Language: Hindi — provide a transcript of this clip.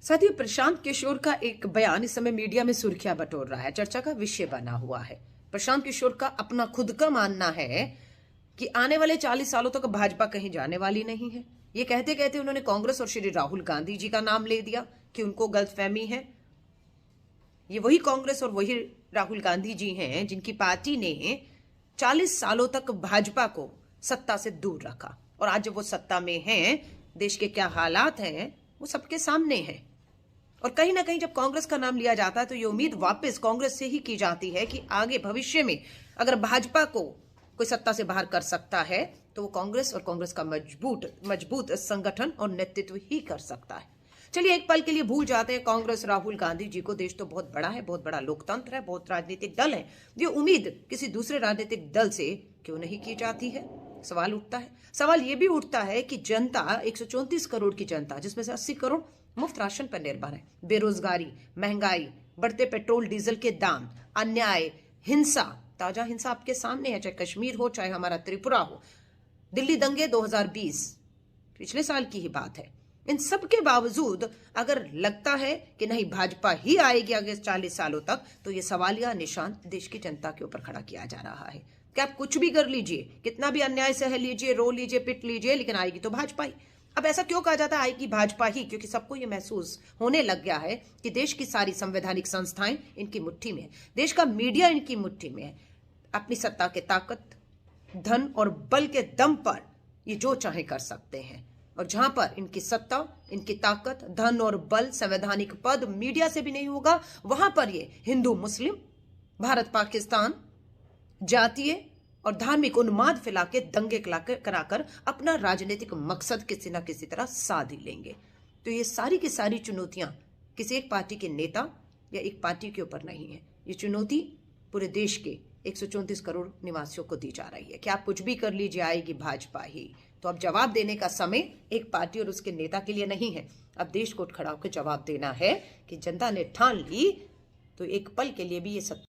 साथ ही प्रशांत किशोर का एक बयान इस समय मीडिया में सुर्खियां बटोर रहा है, चर्चा का विषय बना हुआ है। प्रशांत किशोर का अपना खुद का मानना है कि आने वाले 40 सालों तक भाजपा कहीं जाने वाली नहीं है। ये कहते कहते उन्होंने कांग्रेस और श्री राहुल गांधी जी का नाम ले दिया कि उनको गलतफहमी है। ये वही कांग्रेस और वही राहुल गांधी जी हैं जिनकी पार्टी ने 40 सालों तक भाजपा को सत्ता से दूर रखा, और आज जब वो सत्ता में हैं, देश के क्या हालात हैं वो सबके सामने है। और कहीं ना कहीं जब कांग्रेस का नाम लिया जाता है तो ये उम्मीद वापस कांग्रेस से ही की जाती है कि आगे भविष्य में अगर भाजपा को कोई सत्ता से बाहर कर सकता है तो वो कांग्रेस और कांग्रेस का मजबूत संगठन और नेतृत्व ही कर सकता है। चलिए एक पल के लिए भूल जाते हैं कांग्रेस राहुल गांधी जी को। देश तो बहुत बड़ा है, बहुत बड़ा लोकतंत्र है, बहुत राजनीतिक दल है। ये उम्मीद किसी दूसरे राजनीतिक दल से क्यों नहीं की जाती है? सवाल उठता है। सवाल ये भी उठता है कि जनता 134 करोड़ की जनता, जिसमें से 80 करोड़ मुफ्त राशन पर निर्भर है, बेरोजगारी, महंगाई, बढ़ते पेट्रोल डीजल के दाम, अन्याय, हिंसा, ताजा हिंसा आपके सामने है, चाहे कश्मीर हो चाहे हमारा त्रिपुरा हो, दिल्ली दंगे 2020 पिछले साल की ही बात है। इन सब के बावजूद अगर लगता है कि नहीं भाजपा ही आएगी आगे 40 सालों तक, तो ये सवालिया निशान देश की जनता के ऊपर खड़ा किया जा रहा है कि आप कुछ भी कर लीजिए, कितना भी अन्याय सह लीजिए, रो लीजिए, पिट लीजिए, लेकिन आएगी तो भाजपा ही। अब ऐसा क्यों कहा जाता है आएगी भाजपा ही? क्योंकि सबको ये महसूस होने लग गया है कि देश की सारी संवैधानिक संस्थाएं इनकी मुट्ठी में है, देश का मीडिया इनकी मुट्ठी में है। अपनी सत्ता के ताकत, धन और बल के दम पर ये जो चाहे कर सकते हैं, और जहां पर इनकी सत्ता, इनकी ताकत, धन और बल, संवैधानिक पद मीडिया से भी नहीं होगा, वहां पर ये हिंदू मुस्लिम, भारत पाकिस्तान, जातीय और धार्मिक उन्माद फैला के दंगे कराकर अपना राजनीतिक मकसद किसी ना किसी तरह साध ही लेंगे। तो ये सारी की सारी चुनौतियां किसी एक पार्टी के नेता या एक पार्टी के ऊपर नहीं है, ये चुनौती पूरे देश के 134 करोड़ निवासियों को दी जा रही है कि आप कुछ भी कर लीजिए, आएगी भाजपा ही। तो अब जवाब देने का समय एक पार्टी और उसके नेता के लिए नहीं है, अब देश को उठ खड़ा होकर जवाब देना है कि जनता ने ठान ली तो एक पल के लिए भी ये सत्ता